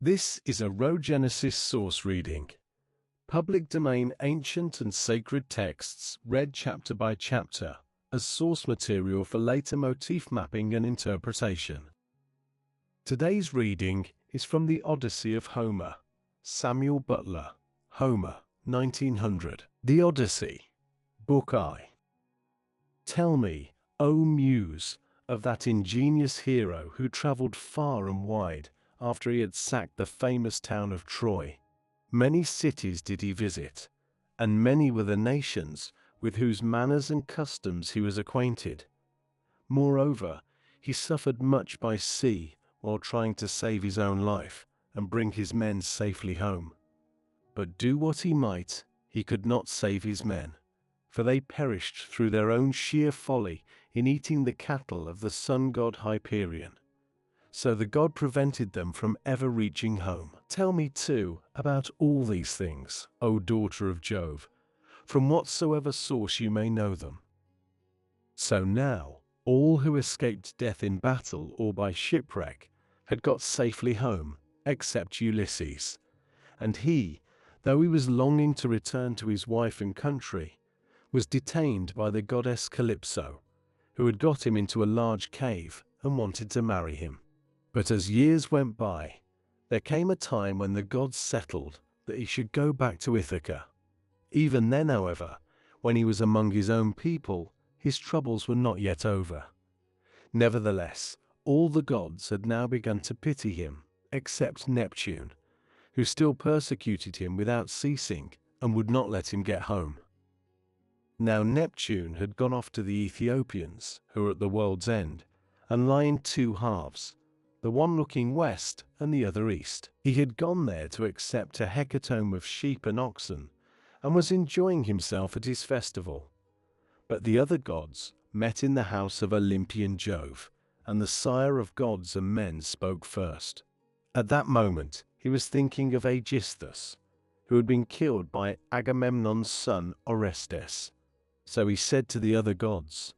This is a Rhogenesis Source Reading. Public domain ancient and sacred texts read chapter by chapter as source material for later motif mapping and interpretation. Today's reading is from the Odyssey of Homer. Samuel Butler, Homer, 1900. The Odyssey, Book I. Tell me, O Muse, of that ingenious hero who travelled far and wide after he had sacked the famous town of Troy. Many cities did he visit, and many were the nations with whose manners and customs he was acquainted. Moreover, he suffered much by sea while trying to save his own life and bring his men safely home. But do what he might, he could not save his men, for they perished through their own sheer folly in eating the cattle of the sun god Hyperion. So the god prevented them from ever reaching home. Tell me too about all these things, O daughter of Jove, from whatsoever source you may know them. So now, all who escaped death in battle or by shipwreck had got safely home, except Ulysses. And he, though he was longing to return to his wife and country, was detained by the goddess Calypso, who had got him into a large cave and wanted to marry him. But as years went by, there came a time when the gods settled that he should go back to Ithaca. Even then, however, when he was among his own people, his troubles were not yet over. Nevertheless, all the gods had now begun to pity him, except Neptune, who still persecuted him without ceasing and would not let him get home. Now Neptune had gone off to the Ethiopians, who were at the world's end, and lie in two halves, the one looking west and the other east. He had gone there to accept a hecatomb of sheep and oxen, and was enjoying himself at his festival. But the other gods met in the house of Olympian Jove, and the sire of gods and men spoke first. At that moment he was thinking of Aegisthus, who had been killed by Agamemnon's son Orestes. So he said to the other gods,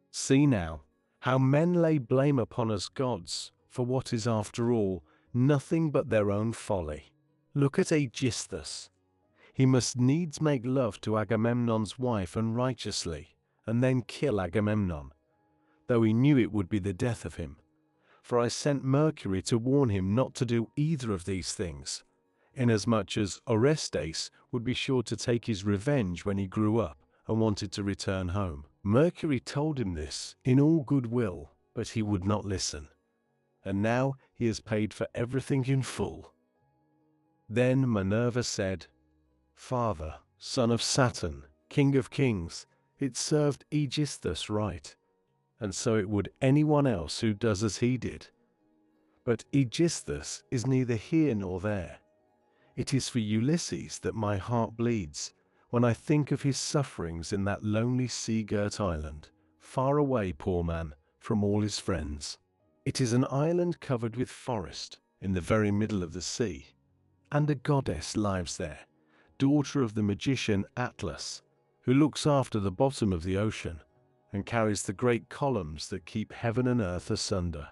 "See now, how men lay blame upon us gods for what is after all nothing but their own folly. Look at Aegisthus. He must needs make love to Agamemnon's wife unrighteously, and then kill Agamemnon, though he knew it would be the death of him. For I sent Mercury to warn him not to do either of these things, inasmuch as Orestes would be sure to take his revenge when he grew up and wanted to return home. Mercury told him this in all good will, but he would not listen. And now he has paid for everything in full." Then Minerva said, "Father, son of Saturn, king of kings, it served Aegisthus right, and so it would anyone else who does as he did. But Aegisthus is neither here nor there. It is for Ulysses that my heart bleeds, when I think of his sufferings in that lonely sea-girt island, far away, poor man, from all his friends. It is an island covered with forest, in the very middle of the sea, and a goddess lives there, daughter of the magician Atlas, who looks after the bottom of the ocean, and carries the great columns that keep heaven and earth asunder.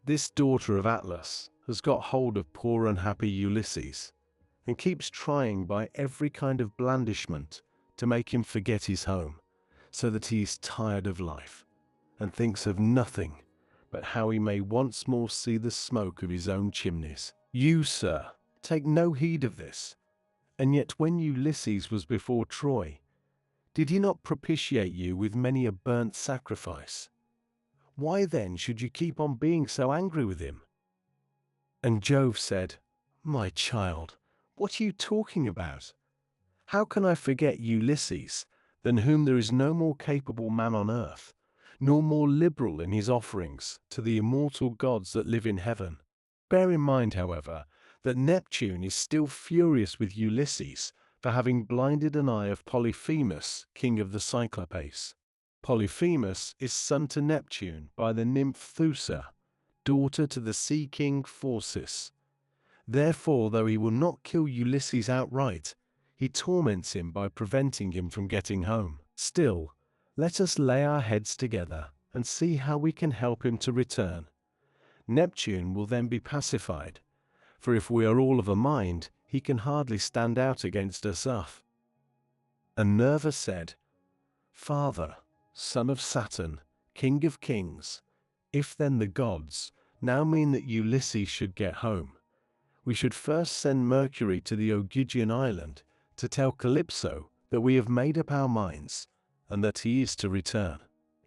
This daughter of Atlas has got hold of poor unhappy Ulysses, and keeps trying by every kind of blandishment to make him forget his home, so that he is tired of life, and thinks of nothing but how he may once more see the smoke of his own chimneys. You, sir, take no heed of this, and yet when Ulysses was before Troy, did he not propitiate you with many a burnt sacrifice? Why then should you keep on being so angry with him?" And Jove said, "My child, what are you talking about? How can I forget Ulysses, than whom there is no more capable man on earth, nor more liberal in his offerings to the immortal gods that live in heaven? Bear in mind, however, that Neptune is still furious with Ulysses for having blinded an eye of Polyphemus, king of the Cyclopes. Polyphemus is son to Neptune by the nymph Thoosa, daughter to the sea king Phorcys. Therefore, though he will not kill Ulysses outright, he torments him by preventing him from getting home. Still, let us lay our heads together and see how we can help him to return. Neptune will then be pacified, for if we are all of a mind, he can hardly stand out against us. And Nerva said, Father, son of Saturn, king of kings, if then the gods now mean that Ulysses should get home, we should first send Mercury to the Ogygian island to tell Calypso that we have made up our minds and that he is to return.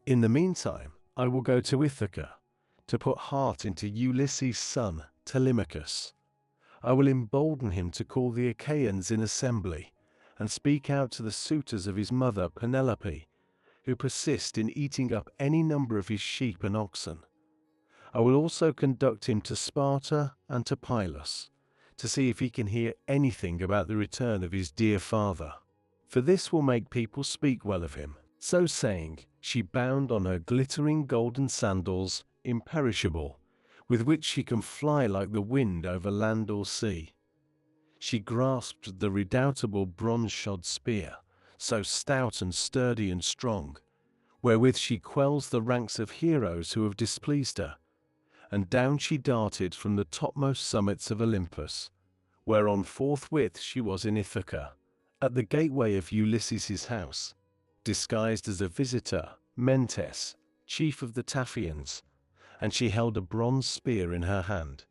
In the meantime, I will go to Ithaca to put heart into Ulysses' son Telemachus. I will embolden him to call the Achaeans in assembly and speak out to the suitors of his mother Penelope, who persist in eating up any number of his sheep and oxen. I will also conduct him to Sparta and to Pylos, to see if he can hear anything about the return of his dear father. For this will make people speak well of him. So saying, she bound on her glittering golden sandals, imperishable, with which she can fly like the wind over land or sea. She grasped the redoubtable bronze-shod spear, so stout and sturdy and strong, wherewith she quells the ranks of heroes who have displeased her, and down she darted from the topmost summits of Olympus, whereon forthwith she was in Ithaca, at the gateway of Ulysses' house, disguised as a visitor, Mentes, chief of the Taphians, and she held a bronze spear in her hand.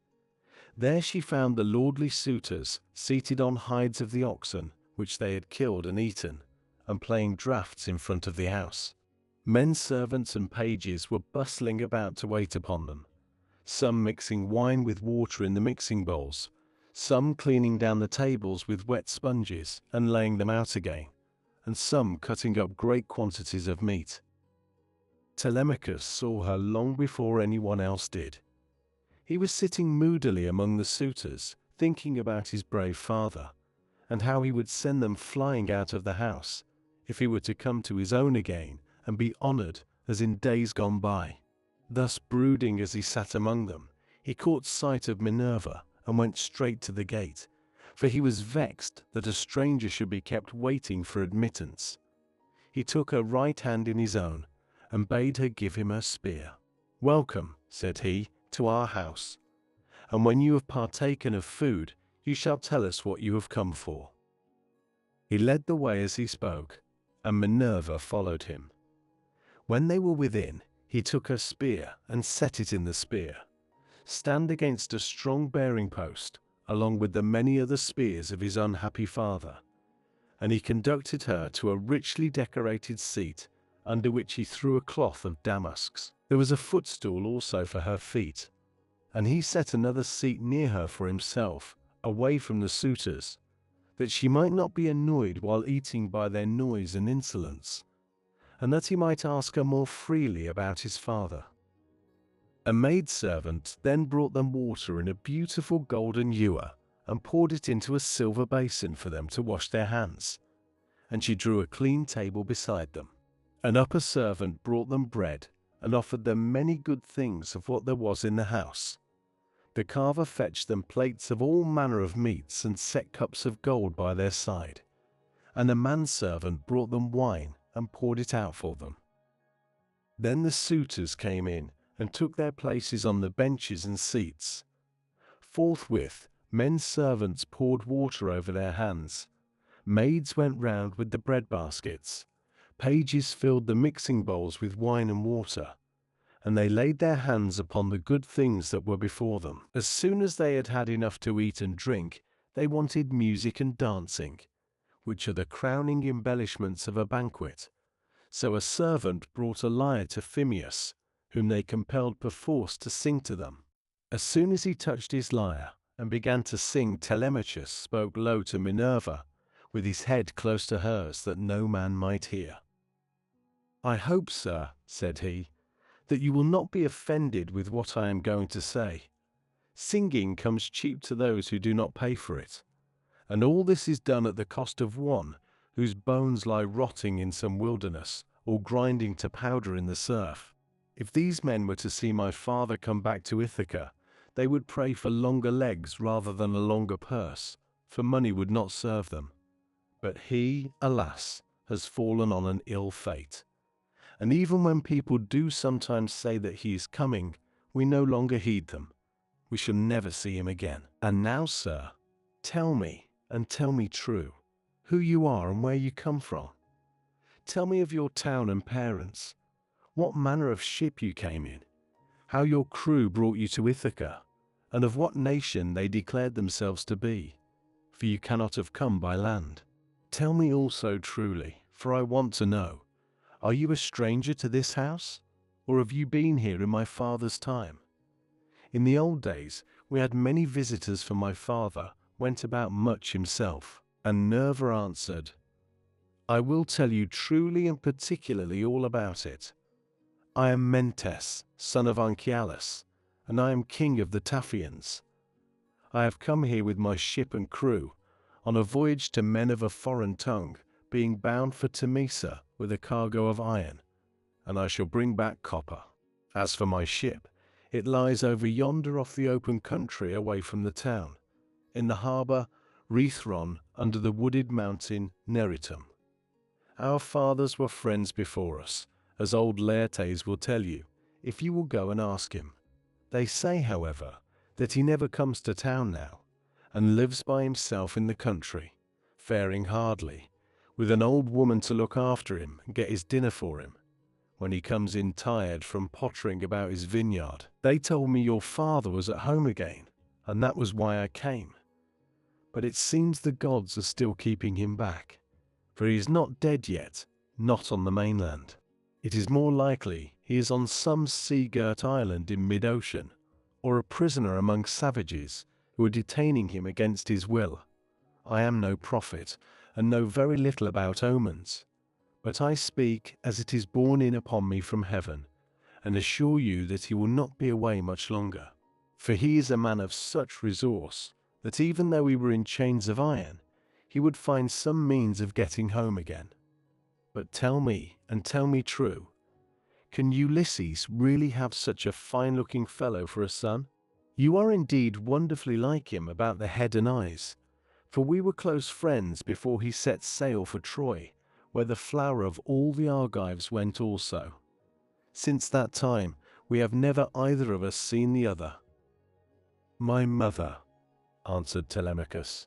There she found the lordly suitors seated on hides of the oxen which they had killed and eaten, and playing draughts in front of the house. Men servants and pages were bustling about to wait upon them, some mixing wine with water in the mixing bowls, some cleaning down the tables with wet sponges and laying them out again, and some cutting up great quantities of meat. Telemachus saw her long before anyone else did. He was sitting moodily among the suitors, thinking about his brave father, and how he would send them flying out of the house, if he were to come to his own again and be honored as in days gone by. Thus brooding as he sat among them, he caught sight of Minerva and went straight to the gate, for he was vexed that a stranger should be kept waiting for admittance. He took her right hand in his own, and bade her give him her spear. "Welcome," said he, "to our house, and when you have partaken of food, you shall tell us what you have come for." He led the way as he spoke, and Minerva followed him. When they were within, he took her spear and set it in the spear, stand against a strong bearing post, along with the many other spears of his unhappy father, and he conducted her to a richly decorated seat, under which he threw a cloth of damasks. There was a footstool also for her feet, and he set another seat near her for himself, away from the suitors, that she might not be annoyed while eating by their noise and insolence, and that he might ask her more freely about his father. A maidservant then brought them water in a beautiful golden ewer, and poured it into a silver basin for them to wash their hands, and she drew a clean table beside them. An upper servant brought them bread, and offered them many good things of what there was in the house. The carver fetched them plates of all manner of meats and set cups of gold by their side, and a manservant brought them wine and poured it out for them. Then the suitors came in and took their places on the benches and seats. Forthwith, men servants poured water over their hands, maids went round with the bread baskets, pages filled the mixing bowls with wine and water, and they laid their hands upon the good things that were before them. As soon as they had had enough to eat and drink, they wanted music and dancing, which are the crowning embellishments of a banquet. So a servant brought a lyre to Phemius, whom they compelled perforce to sing to them. As soon as he touched his lyre and began to sing, Telemachus spoke low to Minerva, with his head close to hers, that no man might hear. "I hope, sir," said he, "that you will not be offended with what I am going to say. Singing comes cheap to those who do not pay for it, and all this is done at the cost of one whose bones lie rotting in some wilderness, or grinding to powder in the surf. If these men were to see my father come back to Ithaca, they would pray for longer legs rather than a longer purse, for money would not serve them. But he, alas, has fallen on an ill fate. And even when people do sometimes say that he is coming, we no longer heed them. we shall never see him again. And now, sir, tell me, and tell me true, who you are and where you come from. Tell me of your town and parents, what manner of ship you came in, how your crew brought you to Ithaca, and of what nation they declared themselves to be, for you cannot have come by land. Tell me also truly, for I want to know, are you a stranger to this house, or have you been here in my father's time? In the old days we had many visitors, for my father went about much himself. And Nerva answered, I will tell you truly and particularly all about it. I am Mentes, son of Anchialus, and I am king of the Taphians. I have come here with my ship and crew, on a voyage to men of a foreign tongue, being bound for Temesa with a cargo of iron, and I shall bring back copper. As for my ship, it lies over yonder off the open country away from the town, in the harbour Rhethron under the wooded mountain Neritum. Our fathers were friends before us, as old Laertes will tell you, if you will go and ask him. They say, however, that he never comes to town now, and lives by himself in the country, faring hardly, with an old woman to look after him and get his dinner for him, when he comes in tired from pottering about his vineyard. They told me your father was at home again, and that was why I came. But it seems the gods are still keeping him back, for he is not dead yet, not on the mainland. It is more likely he is on some sea-girt island in mid-ocean, or a prisoner among savages who are detaining him against his will. I am no prophet, and know very little about omens, but I speak as it is borne in upon me from heaven, and assure you that he will not be away much longer. For he is a man of such resource, that even though he were in chains of iron, he would find some means of getting home again. But tell me, and tell me true, can Ulysses really have such a fine-looking fellow for a son? You are indeed wonderfully like him about the head and eyes, for we were close friends before he set sail for Troy, where the flower of all the Argives went also. Since that time we have never either of us seen the other. My mother, answered Telemachus,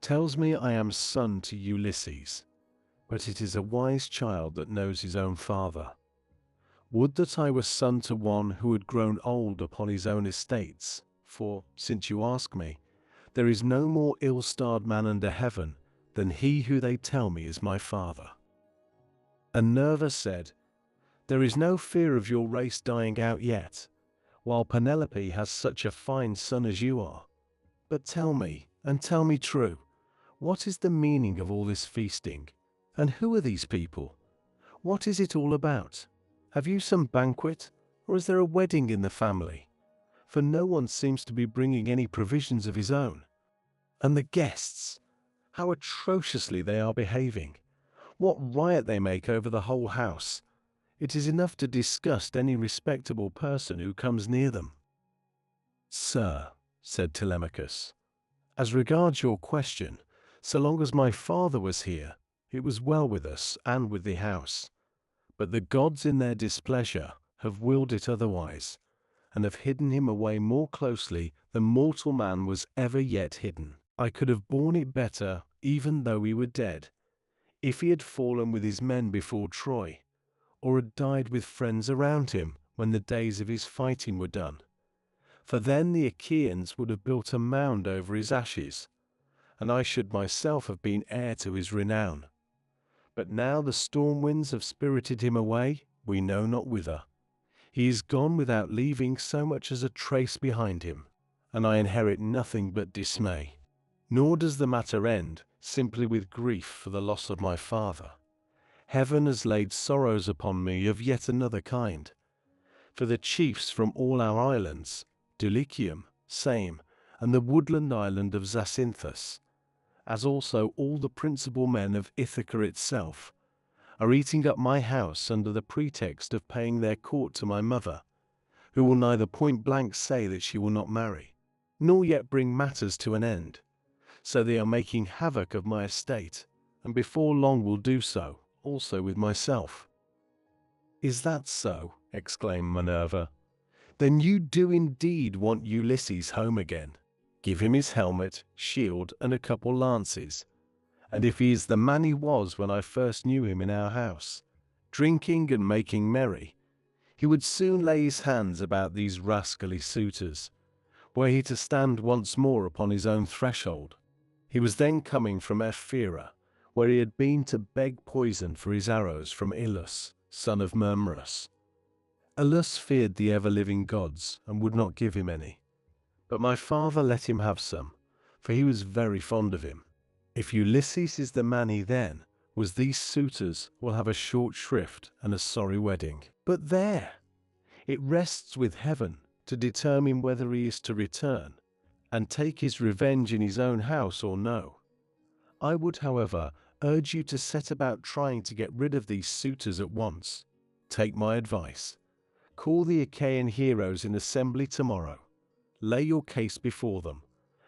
tells me I am son to Ulysses, but it is a wise child that knows his own father. Would that I were son to one who had grown old upon his own estates, for, since you ask me, there is no more ill-starred man under heaven than he who they tell me is my father. And Nerva said, there is no fear of your race dying out yet, while Penelope has such a fine son as you are. But tell me, and tell me true, what is the meaning of all this feasting? And who are these people? What is it all about? Have you some banquet, or is there a wedding in the family? For no one seems to be bringing any provisions of his own. And the guests, how atrociously they are behaving! What riot they make over the whole house! It is enough to disgust any respectable person who comes near them. Sir, said Telemachus, as regards your question, so long as my father was here, it was well with us and with the house. But the gods in their displeasure have willed it otherwise, and have hidden him away more closely than mortal man was ever yet hidden. I could have borne it better, even though he were dead, if he had fallen with his men before Troy, or had died with friends around him when the days of his fighting were done. For then the Achaeans would have built a mound over his ashes, and I should myself have been heir to his renown. But now the storm winds have spirited him away, we know not whither. He is gone without leaving so much as a trace behind him, and I inherit nothing but dismay. Nor does the matter end simply with grief for the loss of my father. Heaven has laid sorrows upon me of yet another kind. For the chiefs from all our islands, Dulichium, Same, and the woodland island of Zacynthus, as also all the principal men of Ithaca itself, are eating up my house under the pretext of paying their court to my mother, who will neither point blank say that she will not marry, nor yet bring matters to an end. So they are making havoc of my estate, and before long will do so also with myself. Is that so? Exclaimed Minerva. Then you do indeed want Ulysses home again. Give him his helmet, shield, and a couple lances. And if he is the man he was when I first knew him in our house, drinking and making merry, he would soon lay his hands about these rascally suitors, were he to stand once more upon his own threshold. He was then coming from Ephyra, where he had been to beg poison for his arrows from Ilus, son of Myrmerus. Ilus feared the ever-living gods and would not give him any. But my father let him have some, for he was very fond of him. If Ulysses is the man he then was, these suitors will have a short shrift and a sorry wedding. But there! It rests with heaven to determine whether he is to return and take his revenge in his own house or no. I would, however, urge you to set about trying to get rid of these suitors at once. Take my advice. Call the Achaean heroes in assembly tomorrow. Lay your case before them,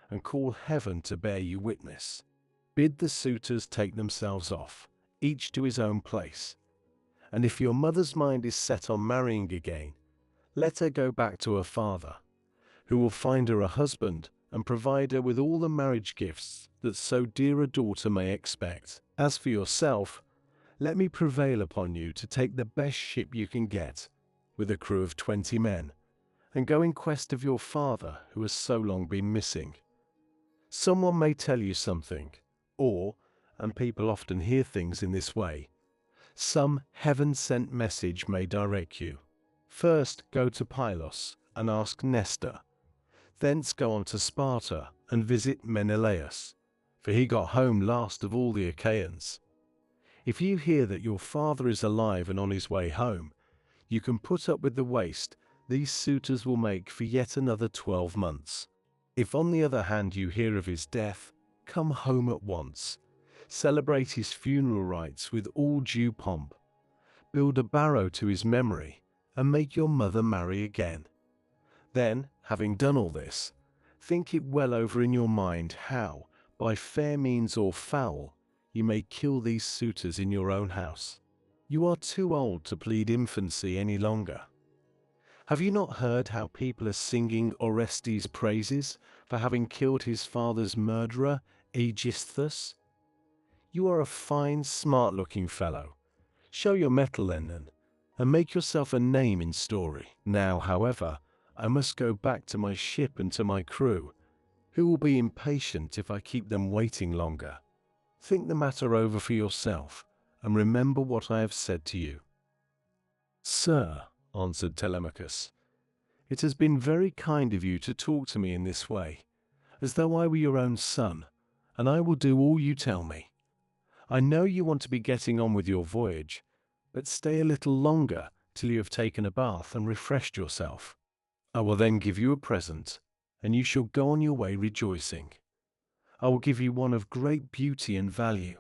and call heaven to bear you witness. Bid the suitors take themselves off, each to his own place. And if your mother's mind is set on marrying again, let her go back to her father, who will find her a husband and provide her with all the marriage gifts that so dear a daughter may expect. As for yourself, let me prevail upon you to take the best ship you can get, with a crew of 20 men, and go in quest of your father who has so long been missing. Someone may tell you something, or, and people often hear things in this way, some heaven-sent message may direct you. First go to Pylos and ask Nestor. Thence go on to Sparta and visit Menelaus, for he got home last of all the Achaeans. If you hear that your father is alive and on his way home, you can put up with the waste these suitors will make for yet another 12 months. If on the other hand you hear of his death, come home at once. Celebrate his funeral rites with all due pomp. Build a barrow to his memory, and make your mother marry again. Then, having done all this, think it well over in your mind how, by fair means or foul, you may kill these suitors in your own house. You are too old to plead infancy any longer. Have you not heard how people are singing Orestes' praises for having killed his father's murderer, Aegisthus? You are a fine, smart-looking fellow. Show your mettle then, and make yourself a name in story. Now, however, I must go back to my ship and to my crew, who will be impatient if I keep them waiting longer. Think the matter over for yourself, and remember what I have said to you. Sir, answered Telemachus, it has been very kind of you to talk to me in this way, as though I were your own son, and I will do all you tell me. I know you want to be getting on with your voyage, but stay a little longer till you have taken a bath and refreshed yourself. I will then give you a present, and you shall go on your way rejoicing. I will give you one of great beauty and value,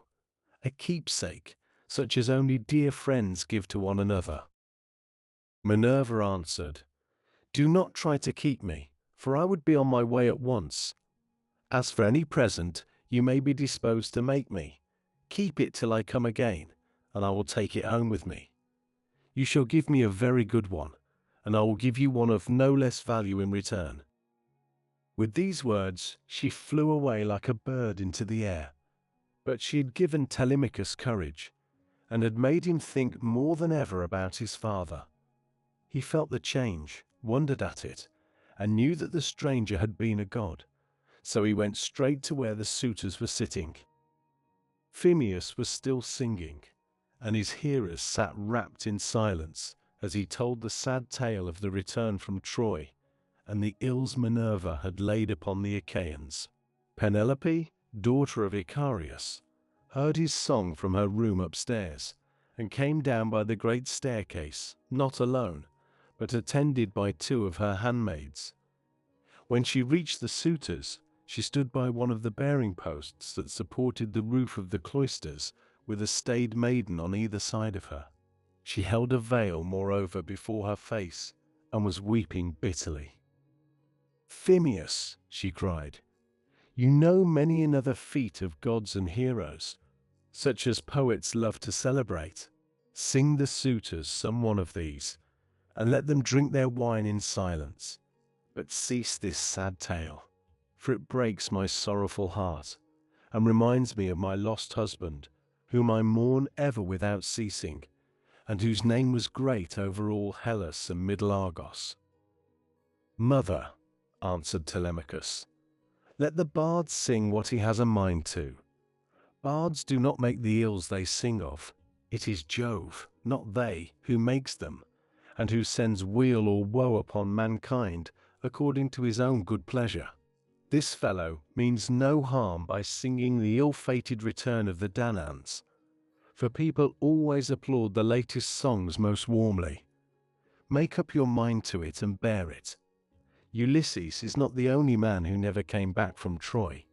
a keepsake, such as only dear friends give to one another. Minerva answered, Do not try to keep me, for I would be on my way at once. As for any present you may be disposed to make me, keep it till I come again, and I will take it home with me. You shall give me a very good one, and I will give you one of no less value in return. With these words she flew away like a bird into the air. But she had given Telemachus courage, and had made him think more than ever about his father. He felt the change, wondered at it, and knew that the stranger had been a god, so he went straight to where the suitors were sitting. Phemius was still singing, and his hearers sat wrapped in silence as he told the sad tale of the return from Troy, and the ills Minerva had laid upon the Achaeans. Penelope, daughter of Icarius, heard his song from her room upstairs, and came down by the great staircase, not alone, but attended by 2 of her handmaids. When she reached the suitors, she stood by one of the bearing posts that supported the roof of the cloisters, with a staid maiden on either side of her. She held a veil, moreover, before her face, and was weeping bitterly. Phemius, she cried, you know many another feat of gods and heroes, such as poets love to celebrate. Sing the suitors some one of these, and let them drink their wine in silence. But cease this sad tale, for it breaks my sorrowful heart, and reminds me of my lost husband, whom I mourn ever without ceasing, and whose name was great over all Hellas and Middle Argos. Mother, answered Telemachus, let the bard sing what he has a mind to. Bards do not make the ills they sing of. It is Jove, not they, who makes them, and who sends weal or woe upon mankind according to his own good pleasure. This fellow means no harm by singing the ill-fated return of the Danaans, for people always applaud the latest songs most warmly. Make up your mind to it and bear it. Ulysses is not the only man who never came back from Troy,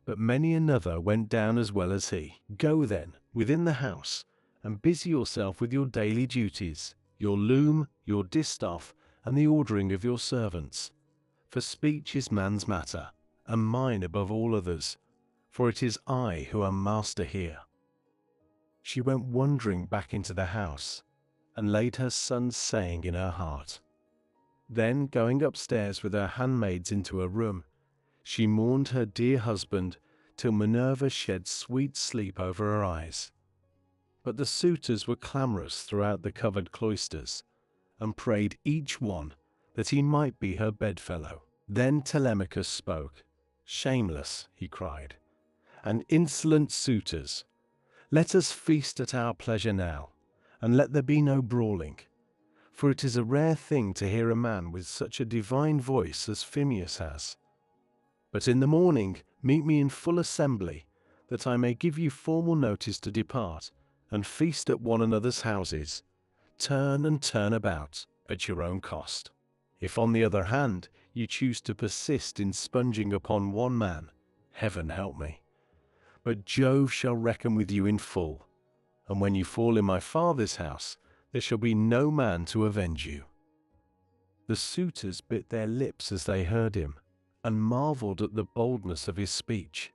but many another went down as well as he. Go then, within the house, and busy yourself with your daily duties, your loom, your distaff, and the ordering of your servants. For speech is man's matter, and mine above all others, for it is I who am master here. She went wondering back into the house, and laid her son's saying in her heart. Then, going upstairs with her handmaids into her room, she mourned her dear husband till Minerva shed sweet sleep over her eyes. But the suitors were clamorous throughout the covered cloisters, and prayed each one that he might be her bedfellow. Then Telemachus spoke. Shameless, he cried, and insolent suitors, let us feast at our pleasure now, and let there be no brawling. For it is a rare thing to hear a man with such a divine voice as Phemius has. But in the morning meet me in full assembly, that I may give you formal notice to depart, and feast at one another's houses. Turn and turn about, at your own cost. If on the other hand you choose to persist in sponging upon one man, heaven help me. But Jove shall reckon with you in full, and when you fall in my father's house, there shall be no man to avenge you. The suitors bit their lips as they heard him, and marveled at the boldness of his speech.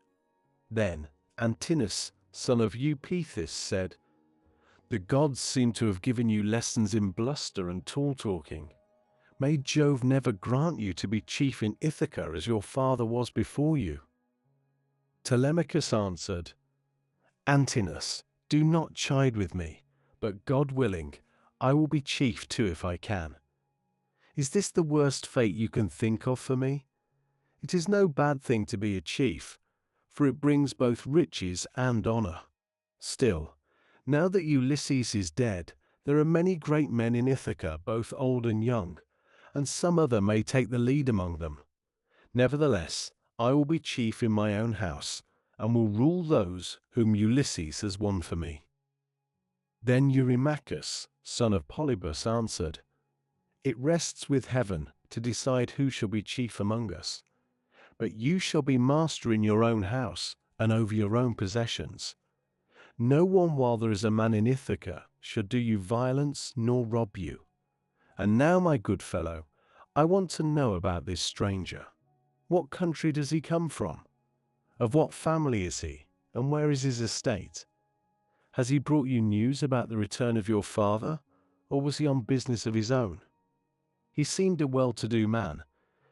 Then Antinous, son of Eupeithes, said, The gods seem to have given you lessons in bluster and tall-talking. May Jove never grant you to be chief in Ithaca as your father was before you. Telemachus answered, Antinous, do not chide with me, but God willing, I will be chief too if I can. Is this the worst fate you can think of for me? It is no bad thing to be a chief, for it brings both riches and honor. Still, now that Ulysses is dead, there are many great men in Ithaca, both old and young, and some other may take the lead among them. Nevertheless, I will be chief in my own house, and will rule those whom Ulysses has won for me. Then Eurymachus, son of Polybus, answered, It rests with heaven to decide who shall be chief among us. But you shall be master in your own house, and over your own possessions. No one while there is a man in Ithaca should do you violence nor rob you. And now, my good fellow, I want to know about this stranger. What country does he come from? Of what family is he, and where is his estate? Has he brought you news about the return of your father, or was he on business of his own? He seemed a well-to-do man,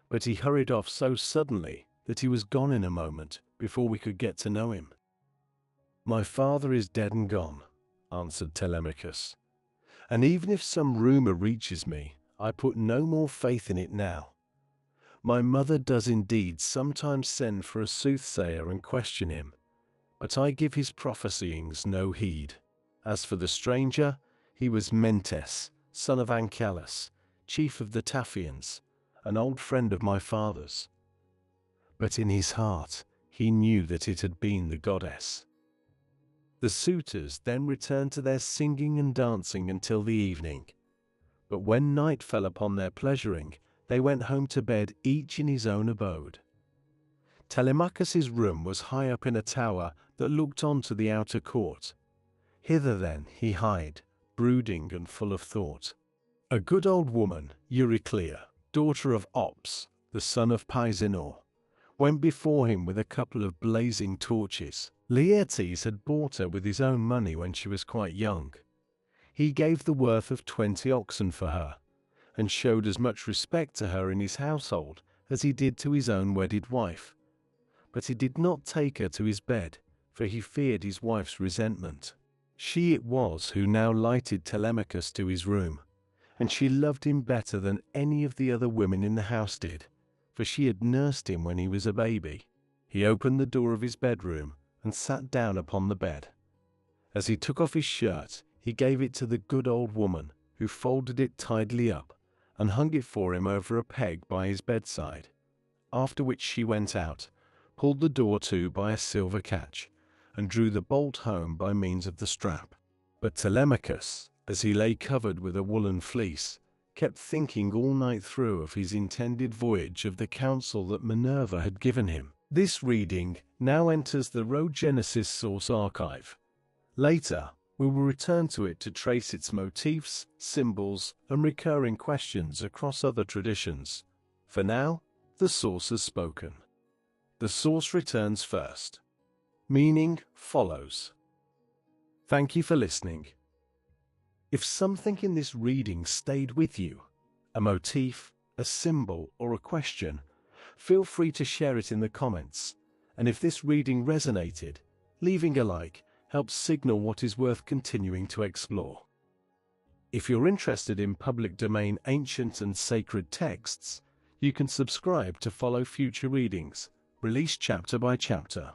but he hurried off so suddenly that he was gone in a moment before we could get to know him. My father is dead and gone, answered Telemachus, and even if some rumor reaches me, I put no more faith in it now. My mother does indeed sometimes send for a soothsayer and question him, but I give his prophesyings no heed. As for the stranger, he was Mentes, son of Anchialus, chief of the Taphians, an old friend of my father's. But in his heart he knew that it had been the goddess. The suitors then returned to their singing and dancing until the evening. But when night fell upon their pleasuring, they went home to bed, each in his own abode. Telemachus's room was high up in a tower that looked on to the outer court. Hither then he hied, brooding and full of thought. A good old woman, Euryclea, daughter of Ops, the son of Pisenor, went before him with a couple of blazing torches. Laertes had bought her with his own money when she was quite young. He gave the worth of 20 oxen for her, and showed as much respect to her in his household as he did to his own wedded wife. But he did not take her to his bed, for he feared his wife's resentment. She it was who now lighted Telemachus to his room, and she loved him better than any of the other women in the house did, for she had nursed him when he was a baby. He opened the door of his bedroom and sat down upon the bed. As he took off his shirt, he gave it to the good old woman, who folded it tidily up and hung it for him over a peg by his bedside, after which she went out, pulled the door to by a silver catch, and drew the bolt home by means of the strap. But Telemachus, as he lay covered with a woolen fleece, kept thinking all night through of his intended voyage, of the counsel that Minerva had given him. This reading now enters the Rhogenesis Source Archive. Later, we will return to it to trace its motifs, symbols, and recurring questions across other traditions. For now, the source has spoken. The source returns first. Meaning follows. Thank you for listening. If something in this reading stayed with you, a motif, a symbol, or a question, feel free to share it in the comments. And if this reading resonated, leaving a like helps signal what is worth continuing to explore. If you're interested in public domain ancient and sacred texts, you can subscribe to follow future readings, released chapter by chapter.